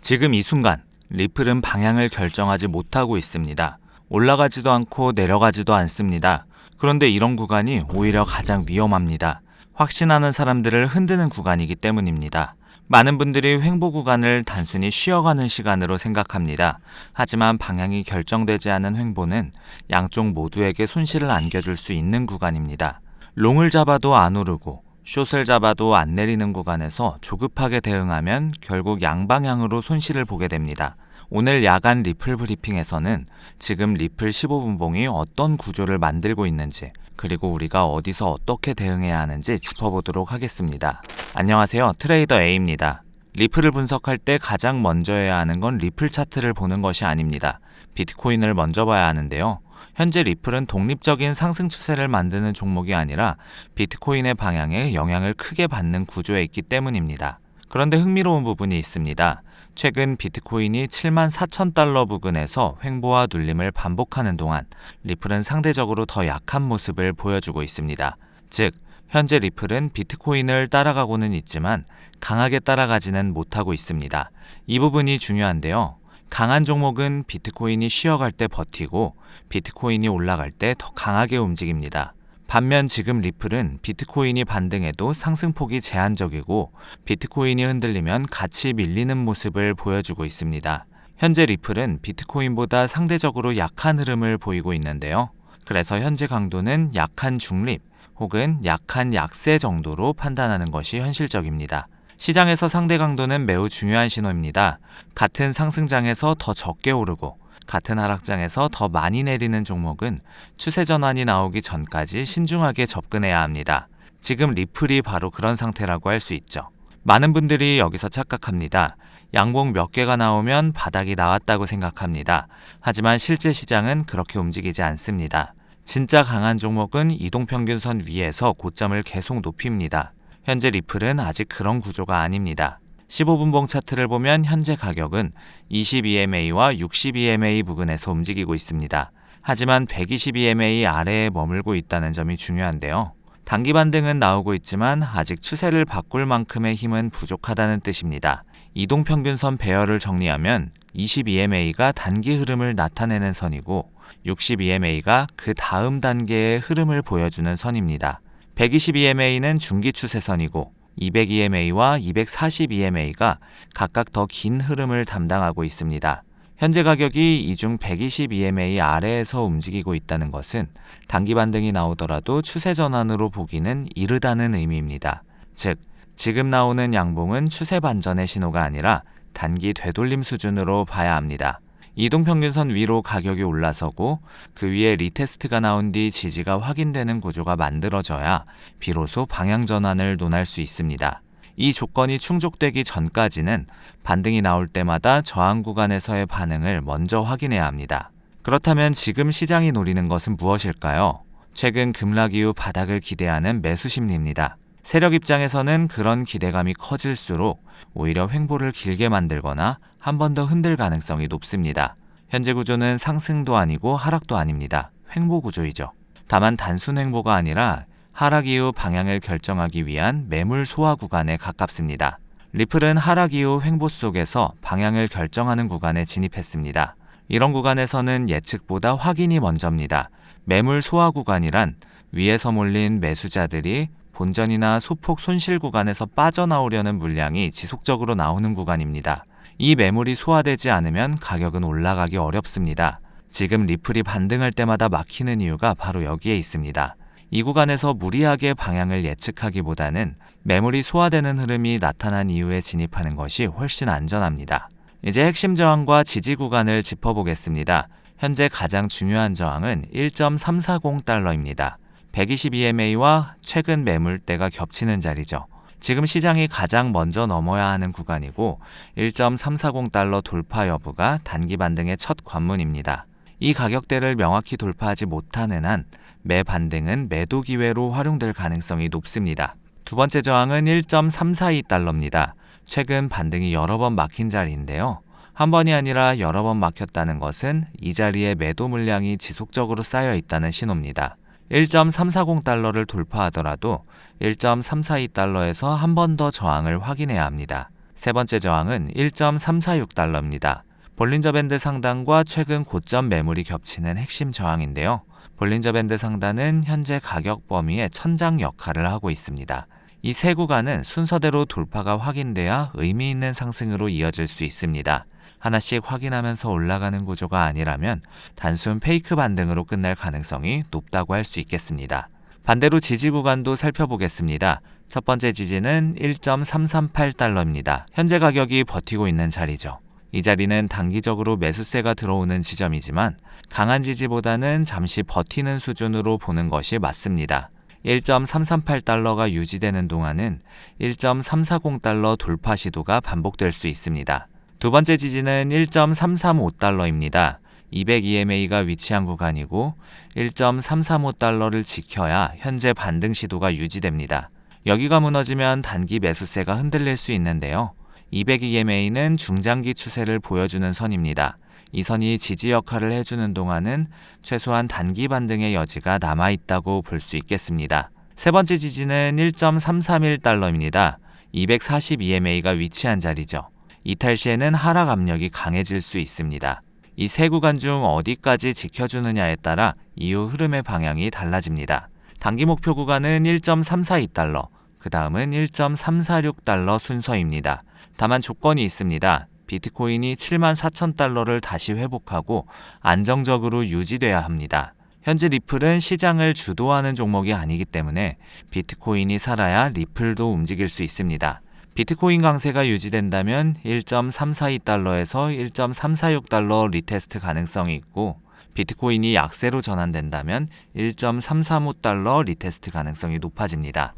지금 이 순간 리플은 방향을 결정하지 못하고 있습니다. 올라가지도 않고 내려가지도 않습니다. 그런데 이런 구간이 오히려 가장 위험합니다. 확신하는 사람들을 흔드는 구간이기 때문입니다. 많은 분들이 횡보 구간을 단순히 쉬어가는 시간으로 생각합니다. 하지만 방향이 결정되지 않은 횡보는 양쪽 모두에게 손실을 안겨줄 수 있는 구간입니다. 롱을 잡아도 안 오르고 숏을 잡아도 안 내리는 구간에서 조급하게 대응하면 결국 양방향으로 손실을 보게 됩니다. 오늘 야간 리플 브리핑에서는 지금 리플 15분봉이 어떤 구조를 만들고 있는지, 그리고 우리가 어디서 어떻게 대응해야 하는지 짚어보도록 하겠습니다. 안녕하세요, 트레이더 A입니다. 리플을 분석할 때 가장 먼저 해야 하는 건 리플 차트를 보는 것이 아닙니다. 비트코인을 먼저 봐야 하는데요. 현재 리플은 독립적인 상승 추세를 만드는 종목이 아니라 비트코인의 방향에 영향을 크게 받는 구조에 있기 때문입니다. 그런데 흥미로운 부분이 있습니다. 최근 비트코인이 74,000달러 부근에서 횡보와 눌림을 반복하는 동안 리플은 상대적으로 더 약한 모습을 보여주고 있습니다. 즉, 현재 리플은 비트코인을 따라가고는 있지만 강하게 따라가지는 못하고 있습니다. 이 부분이 중요한데요. 강한 종목은 비트코인이 쉬어갈 때 버티고 비트코인이 올라갈 때 더 강하게 움직입니다. 반면 지금 리플은 비트코인이 반등해도 상승폭이 제한적이고 비트코인이 흔들리면 같이 밀리는 모습을 보여주고 있습니다. 현재 리플은 비트코인보다 상대적으로 약한 흐름을 보이고 있는데요. 그래서 현재 강도는 약한 중립 혹은 약한 약세 정도로 판단하는 것이 현실적입니다. 시장에서 상대 강도는 매우 중요한 신호입니다. 같은 상승장에서 더 적게 오르고 같은 하락장에서 더 많이 내리는 종목은 추세 전환이 나오기 전까지 신중하게 접근해야 합니다. 지금 리플이 바로 그런 상태라고 할 수 있죠. 많은 분들이 여기서 착각합니다. 양봉 몇 개가 나오면 바닥이 나왔다고 생각합니다. 하지만 실제 시장은 그렇게 움직이지 않습니다. 진짜 강한 종목은 이동평균선 위에서 고점을 계속 높입니다. 현재 리플은 아직 그런 구조가 아닙니다. 15분봉 차트를 보면 현재 가격은 22MA와 62MA 부근에서 움직이고 있습니다. 하지만 122MA 아래에 머물고 있다는 점이 중요한데요. 단기 반등은 나오고 있지만 아직 추세를 바꿀 만큼의 힘은 부족하다는 뜻입니다. 이동평균선 배열을 정리하면 22MA가 단기 흐름을 나타내는 선이고 62MA가 그 다음 단계의 흐름을 보여주는 선입니다. 122MA는 중기 추세선이고 202MA와 242MA가 각각 더 긴 흐름을 담당하고 있습니다. 현재 가격이 이중 122MA 아래에서 움직이고 있다는 것은 단기 반등이 나오더라도 추세 전환으로 보기는 이르다는 의미입니다. 즉, 지금 나오는 양봉은 추세 반전의 신호가 아니라 단기 되돌림 수준으로 봐야 합니다. 이동평균선 위로 가격이 올라서고 그 위에 리테스트가 나온 뒤 지지가 확인되는 구조가 만들어져야 비로소 방향 전환을 논할 수 있습니다. 이 조건이 충족되기 전까지는 반등이 나올 때마다 저항 구간에서의 반응을 먼저 확인해야 합니다. 그렇다면 지금 시장이 노리는 것은 무엇일까요? 최근 급락 이후 바닥을 기대하는 매수 심리입니다. 세력 입장에서는 그런 기대감이 커질수록 오히려 횡보를 길게 만들거나 한 번 더 흔들 가능성이 높습니다. 현재 구조는 상승도 아니고 하락도 아닙니다. 횡보 구조이죠. 다만 단순 횡보가 아니라 하락 이후 방향을 결정하기 위한 매물 소화 구간에 가깝습니다. 리플은 하락 이후 횡보 속에서 방향을 결정하는 구간에 진입했습니다. 이런 구간에서는 예측보다 확인이 먼저입니다. 매물 소화 구간이란 위에서 몰린 매수자들이 본전이나 소폭 손실 구간에서 빠져나오려는 물량이 지속적으로 나오는 구간입니다. 이 매물이 소화되지 않으면 가격은 올라가기 어렵습니다. 지금 리플이 반등할 때마다 막히는 이유가 바로 여기에 있습니다. 이 구간에서 무리하게 방향을 예측하기보다는 매물이 소화되는 흐름이 나타난 이후에 진입하는 것이 훨씬 안전합니다. 이제 핵심 저항과 지지 구간을 짚어보겠습니다. 현재 가장 중요한 저항은 1.340달러입니다. 122MA와 최근 매물대가 겹치는 자리죠. 지금 시장이 가장 먼저 넘어야 하는 구간이고 1.340달러 돌파 여부가 단기 반등의 첫 관문입니다. 이 가격대를 명확히 돌파하지 못하는 한 매 반등은 매도 기회로 활용될 가능성이 높습니다. 두 번째 저항은 1.342달러입니다. 최근 반등이 여러 번 막힌 자리인데요. 한 번이 아니라 여러 번 막혔다는 것은 이 자리에 매도 물량이 지속적으로 쌓여 있다는 신호입니다. 1.340달러를 돌파하더라도 1.342달러에서 한 번 더 저항을 확인해야 합니다. 세 번째 저항은 1.346달러입니다. 볼린저 밴드 상단과 최근 고점 매물이 겹치는 핵심 저항인데요. 볼린저 밴드 상단은 현재 가격 범위의 천장 역할을 하고 있습니다. 이 세 구간은 순서대로 돌파가 확인돼야 의미 있는 상승으로 이어질 수 있습니다. 하나씩 확인하면서 올라가는 구조가 아니라면 단순 페이크 반등으로 끝날 가능성이 높다고 할 수 있겠습니다. 반대로 지지 구간도 살펴보겠습니다. 첫 번째 지지는 1.338달러입니다. 현재 가격이 버티고 있는 자리죠. 이 자리는 단기적으로 매수세가 들어오는 지점이지만 강한 지지보다는 잠시 버티는 수준으로 보는 것이 맞습니다. 1.338달러가 유지되는 동안은 1.340달러 돌파 시도가 반복될 수 있습니다. 두 번째 지지는 1.335달러입니다. 200EMA가 위치한 구간이고 1.335달러를 지켜야 현재 반등 시도가 유지됩니다. 여기가 무너지면 단기 매수세가 흔들릴 수 있는데요. 200EMA는 중장기 추세를 보여주는 선입니다. 이 선이 지지 역할을 해주는 동안은 최소한 단기 반등의 여지가 남아있다고 볼 수 있겠습니다. 세 번째 지지는 1.331달러입니다. 240EMA가 위치한 자리죠. 이탈 시에는 하락 압력이 강해질 수 있습니다. 이 세 구간 중 어디까지 지켜주느냐에 따라 이후 흐름의 방향이 달라집니다. 단기 목표 구간은 1.342달러, 그 다음은 1.346달러 순서입니다. 다만 조건이 있습니다. 비트코인이 74,000달러를 다시 회복하고 안정적으로 유지돼야 합니다. 현재 리플은 시장을 주도하는 종목이 아니기 때문에 비트코인이 살아야 리플도 움직일 수 있습니다. 비트코인 강세가 유지된다면 1.342달러에서 1.346달러 리테스트 가능성이 있고 비트코인이 약세로 전환된다면 1.335달러 리테스트 가능성이 높아집니다.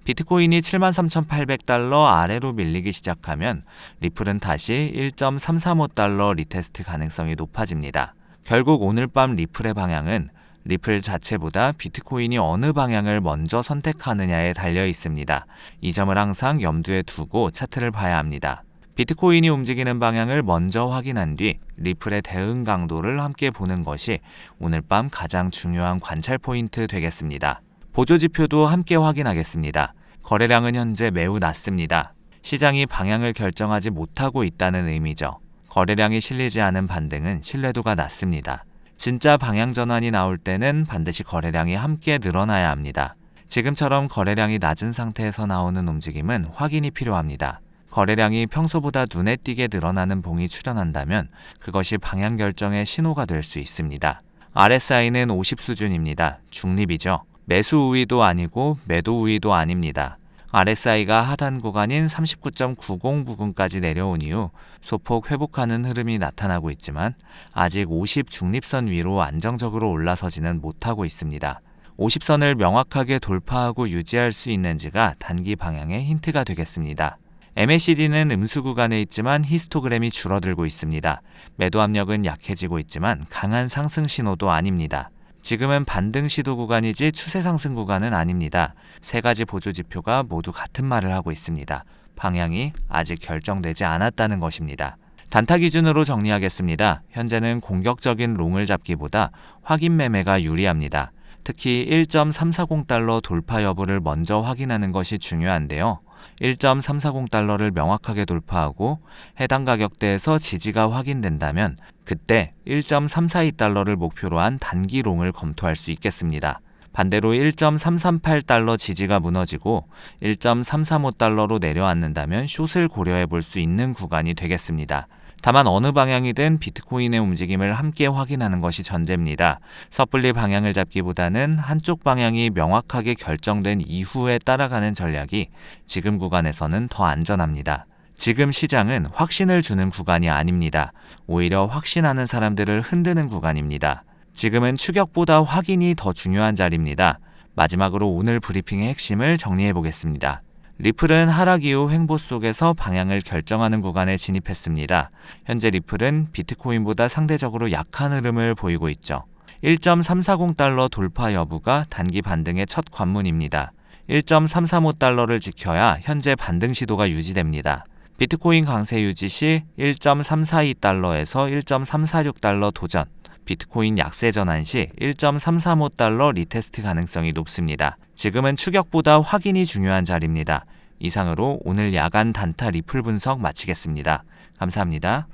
비트코인이 73,800달러 아래로 밀리기 시작하면 리플은 다시 1.335달러 리테스트 가능성이 높아집니다. 결국 오늘 밤 리플의 방향은 리플 자체보다 비트코인이 어느 방향을 먼저 선택하느냐에 달려 있습니다. 이 점을 항상 염두에 두고 차트를 봐야 합니다. 비트코인이 움직이는 방향을 먼저 확인한 뒤 리플의 대응 강도를 함께 보는 것이 오늘 밤 가장 중요한 관찰 포인트 되겠습니다. 보조지표도 함께 확인하겠습니다. 거래량은 현재 매우 낮습니다. 시장이 방향을 결정하지 못하고 있다는 의미죠. 거래량이 실리지 않은 반등은 신뢰도가 낮습니다. 진짜 방향 전환이 나올 때는 반드시 거래량이 함께 늘어나야 합니다. 지금처럼 거래량이 낮은 상태에서 나오는 움직임은 확인이 필요합니다. 거래량이 평소보다 눈에 띄게 늘어나는 봉이 출현한다면 그것이 방향 결정의 신호가 될 수 있습니다. RSI는 50 수준입니다. 중립이죠. 매수 우위도 아니고 매도 우위도 아닙니다. RSI가 하단 구간인 39.90 부근까지 내려온 이후 소폭 회복하는 흐름이 나타나고 있지만 아직 50 중립선 위로 안정적으로 올라서지는 못하고 있습니다. 50선을 명확하게 돌파하고 유지할 수 있는지가 단기 방향의 힌트가 되겠습니다. MACD는 음수 구간에 있지만 히스토그램이 줄어들고 있습니다. 매도 압력은 약해지고 있지만 강한 상승 신호도 아닙니다. 지금은 반등 시도 구간이지 추세 상승 구간은 아닙니다. 세 가지 보조 지표가 모두 같은 말을 하고 있습니다. 방향이 아직 결정되지 않았다는 것입니다. 단타 기준으로 정리하겠습니다. 현재는 공격적인 롱을 잡기보다 확인 매매가 유리합니다. 특히 1.340달러 돌파 여부를 먼저 확인하는 것이 중요한데요. 1.340달러를 명확하게 돌파하고 해당 가격대에서 지지가 확인된다면 그때 1.342달러를 목표로 한 단기 롱을 검토할 수 있겠습니다. 반대로 1.338달러 지지가 무너지고 1.335달러로 내려앉는다면 숏을 고려해 볼 수 있는 구간이 되겠습니다. 다만 어느 방향이든 비트코인의 움직임을 함께 확인하는 것이 전제입니다. 섣불리 방향을 잡기보다는 한쪽 방향이 명확하게 결정된 이후에 따라가는 전략이 지금 구간에서는 더 안전합니다. 지금 시장은 확신을 주는 구간이 아닙니다. 오히려 확신하는 사람들을 흔드는 구간입니다. 지금은 추격보다 확인이 더 중요한 자리입니다. 마지막으로 오늘 브리핑의 핵심을 정리해 보겠습니다. 리플은 하락 이후 횡보 속에서 방향을 결정하는 구간에 진입했습니다. 현재 리플은 비트코인보다 상대적으로 약한 흐름을 보이고 있죠. 1.340달러 돌파 여부가 단기 반등의 첫 관문입니다. 1.335달러를 지켜야 현재 반등 시도가 유지됩니다. 비트코인 강세 유지 시 1.342달러에서 1.346달러 도전, 비트코인 약세 전환 시 1.335달러 리테스트 가능성이 높습니다. 지금은 추격보다 확인이 중요한 자리입니다. 이상으로 오늘 야간 단타 리플 분석 마치겠습니다. 감사합니다.